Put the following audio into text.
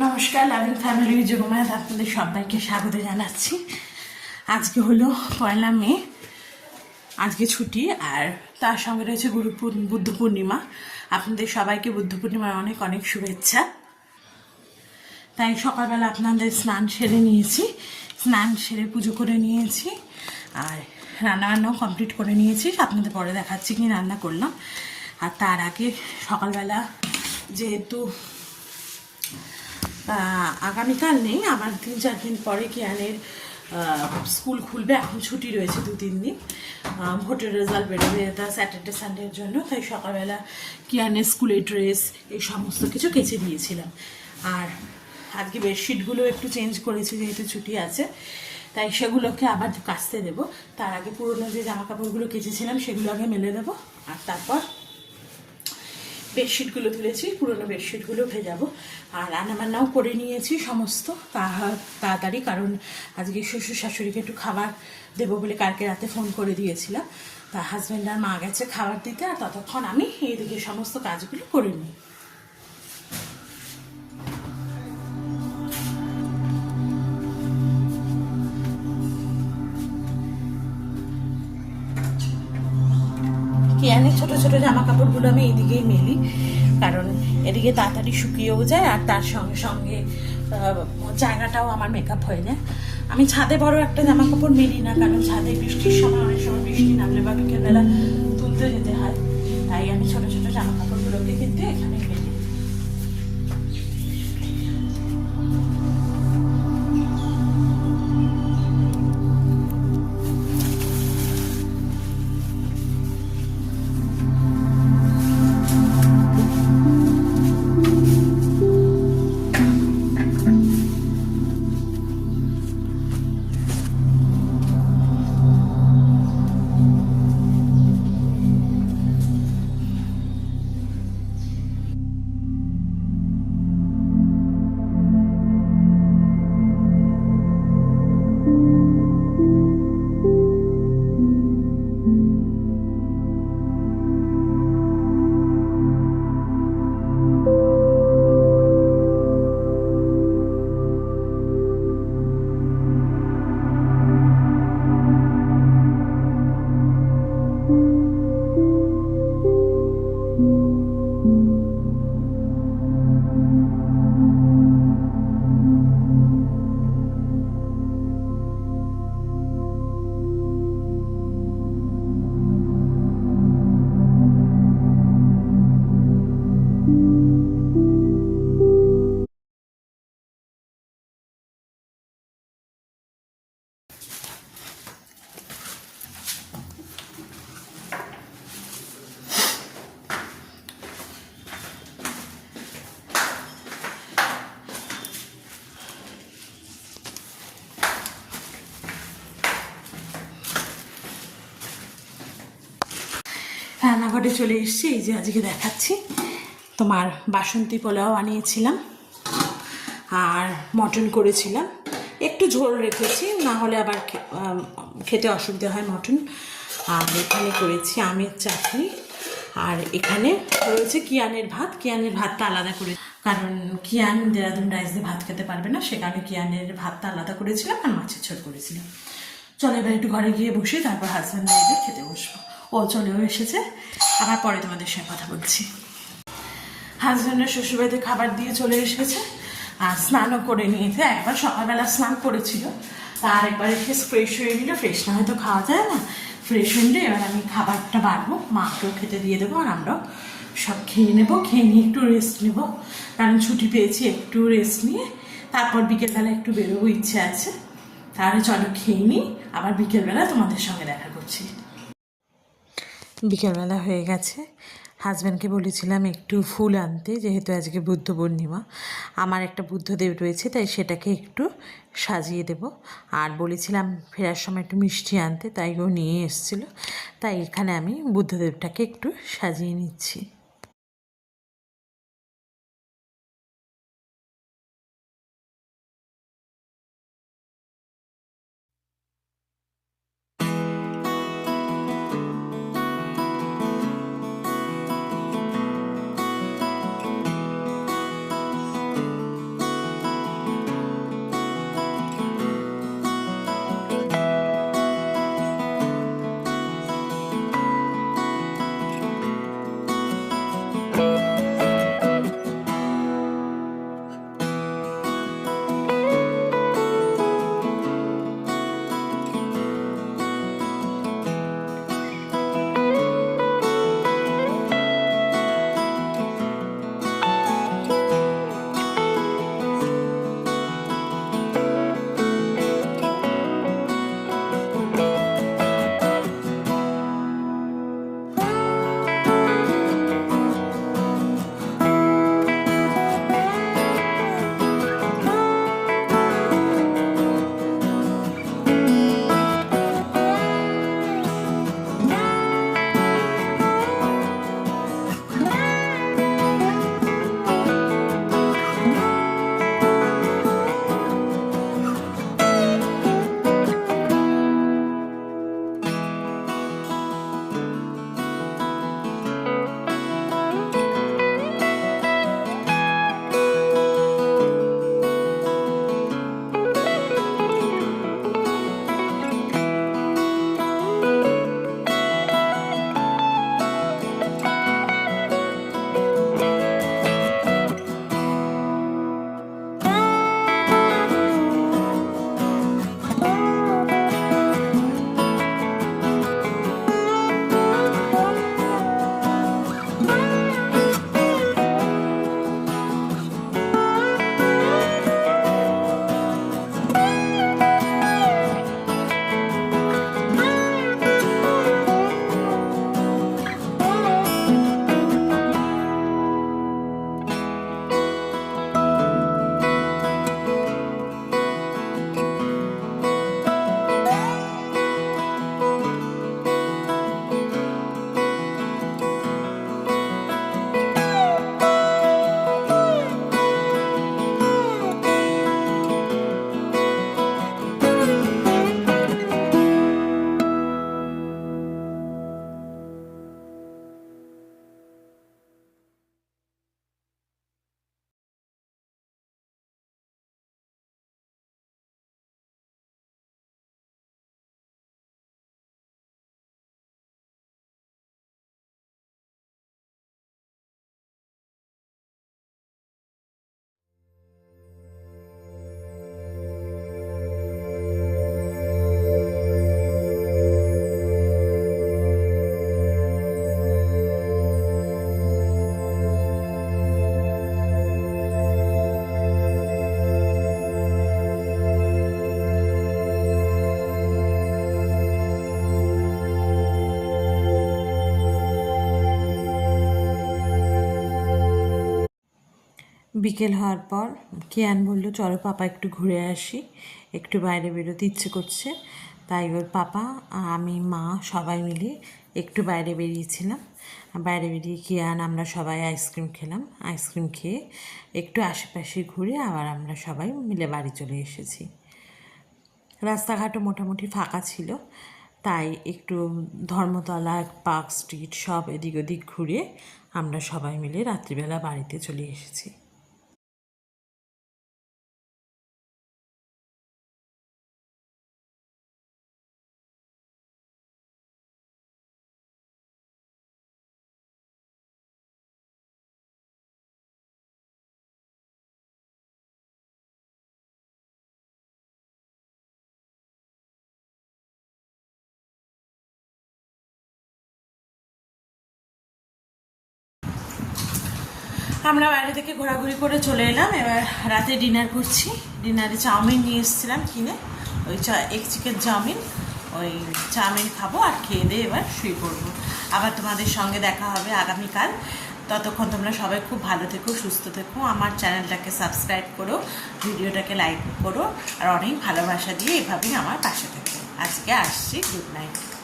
নমস্কার, loving family যোগমায়াত আপনাদের সবাইকে স্বাগত জানাচ্ছি। আজকে হলো 1 মে, আজকে ছুটি, আর তার সঙ্গে রয়েছে বুদ্ধ পূর্ণিমা। আপনাদের সবাইকে বুদ্ধ পূর্ণিমার অনেক অনেক শুভেচ্ছা। তাই সকালবেলা আপনাদের স্নান সেরে পুজো করে নিয়েছি, আর রান্নাবান্নাও কমপ্লিট করে নিয়েছি। আপনাদের পরে দেখাচ্ছি কি রান্না করলাম। আর তার আগে সকালবেলা যেহেতু আগামীকাল নেই, আমার 3-4 দিন পরে কিয়ানের স্কুল খুলবে। এখন ছুটি রয়েছে 2-3 দিন, ভোটের রেজাল্ট বেরোবে তা স্যাটারডে সানডের জন্য। তাই সকালবেলা কিয়ানের স্কুলের ড্রেস এই সমস্ত কিছু কেচে দিয়েছিলাম। আর আজকে বেডশিটগুলো একটু চেঞ্জ করেছি, যেহেতু ছুটি আছে, তাই সেগুলোকে আবার কাচতে দেবো। তার আগে পুরোনো যে জামা কাপড়গুলো কেচেছিলাম সেগুলো আগে মেলে দেবো, আর তারপর বেডশিটগুলো তুলেছি, পুরোনো বেডশিটগুলো ভেজাবো। আর রান্নাবান্নাও করে নিয়েছি সমস্ত তাড়াতাড়ি, কারণ আজকে শ্বশুর শাশুড়িকে একটু খাবার দেবো বলে কালকে রাতে ফোন করে দিয়েছিলাম। তা হাজব্যান্ড আর মা গেছে খাবার দিতে, আর ততক্ষণ আমি এইদিকে সমস্ত কাজগুলো করে নিই। কিয়ানের ছোটো ছোটো জামা কাপড়গুলো আমি এইদিকেই মেলি, কারণ এদিকে তাড়াতাড়ি শুকিয়েও যায়, আর তার সঙ্গে সঙ্গে জায়গাটাও আমার মেকআপ হয়ে যায়। আমি ছাদে বড় একটা জামা কাপড় মেলি না, কারণ ছাদে বৃষ্টির সময় অনেক সময় বৃষ্টি নামলে বা বিকেলবেলা তুলতে যেতে হয়। তাই আমি ছোটো ছোটো জামা কাপড়গুলোকে কিন্তু এখানে মেলি। রান্নাঘরে চলে এসেছি, এই যে আজকে দেখাচ্ছি। তোমার বাসন্তী পোলাও বানিয়েছিলাম, আর মটন করেছিলাম। একটু ঝোল রেখেছি, না হলে আবার খেতে অসুবিধা হয় মটন। আর এখানে করেছি আমের চাটনি, আর এখানে রয়েছে কিয়ানের ভাতটা আলাদা করে, কারণ কিয়ান দেরাদুন রাইস দিয়ে ভাত খেতে পারবে না, সেখানে কিয়ানের ভাতটা আলাদা করেছিলাম, আর মাছের ঝোল করেছিলাম। চলো এবার একটু ঘরে গিয়ে বসি, তারপর হাজব্যান্ড মেয়েদের খেতে বসবো। ও চলেও এসেছে, আবার পরে তোমাদের সঙ্গে কথা বলছি। হাজব্যান্ডের শ্বশুরবাড়িতে খাবার দিয়ে চলে এসেছে, আর স্নানও করে নিয়েছে। একবার সকালবেলা স্নান করেছিল, তার একবার এসে ফ্রেশ হয়ে নিল। ফ্রেশ না হয়তো খাওয়া যায় না, ফ্রেশ হয়ে নিলে এবার আমি খাবারটা বাড়বো, মাকেও খেতে দিয়ে দেবো, আর আমরাও সব খেয়ে নেবো। খেয়ে নিয়ে একটু রেস্ট নেবো, কারণ ছুটি পেয়েছি। একটু রেস্ট নিয়ে তারপর বিকেলবেলা একটু বেরোবো ইচ্ছে আছে। তাহলে চলো খেয়ে নিই, আবার বিকেলবেলা তোমাদের সঙ্গে দেখা করছি। বিকেলবেলা হয়ে গেছে, হাজব্যান্ডকে বলেছিলাম একটু ফুল আনতে, যেহেতু আজকে বুদ্ধ পূর্ণিমা। আমার একটা বুদ্ধদেব রয়েছে, তাই সেটাকে একটু সাজিয়ে দেব। আর বলেছিলাম ফেরার সময় একটু মিষ্টি আনতে, তাই ও নিয়ে এসেছিলো। তাই এখানে আমি বুদ্ধদেবটাকে একটু সাজিয়ে নিচ্ছি। বিকেল হওয়ার পর কিয়ান বলল চলো পাপা একটু ঘুরে আসি, একটু বাইরে বেরোতে ইচ্ছে করছে। তাই ওর পাপা, আমি, মা সবাই মিলে একটু বাইরে বেরিয়েছিলাম। বাইরে বেরিয়ে কিয়ান আমরা সবাই আইসক্রিম খেলাম। আইসক্রিম খেয়ে একটু আশেপাশে ঘুরে আবার আমরা সবাই মিলে বাড়ি চলে এসেছি। রাস্তাঘাটও মোটামুটি ফাঁকা ছিল, তাই একটু ধর্মতলা, পার্ক স্ট্রিট সব এদিক ওদিক ঘুরে আমরা সবাই মিলে রাত্রিবেলা বাড়িতে চলে এসেছি। আমরা বাইরে থেকে ঘোরাঘুরি করে চলে এলাম। এবার রাতে ডিনার করছি। ডিনারে চাউমিন নিয়ে এসেছিলাম কিনে, ওই এগ চিকেন চাউমিন, ওই চাউমিন খাবো আর খেয়ে দিয়ে এবার শুয়ে পড়বো। আবার তোমাদের সঙ্গে দেখা হবে আগামীকাল। ততক্ষণ তোমরা সবাই খুব ভালো থেকো, সুস্থ থেকো। আমার চ্যানেলটাকে সাবস্ক্রাইব করো, ভিডিওটাকে লাইক করো, আর অনেক ভালোবাসা দিয়ে এভাবেই আমার পাশে থেকো। আজকে আসছি, গুড নাইট।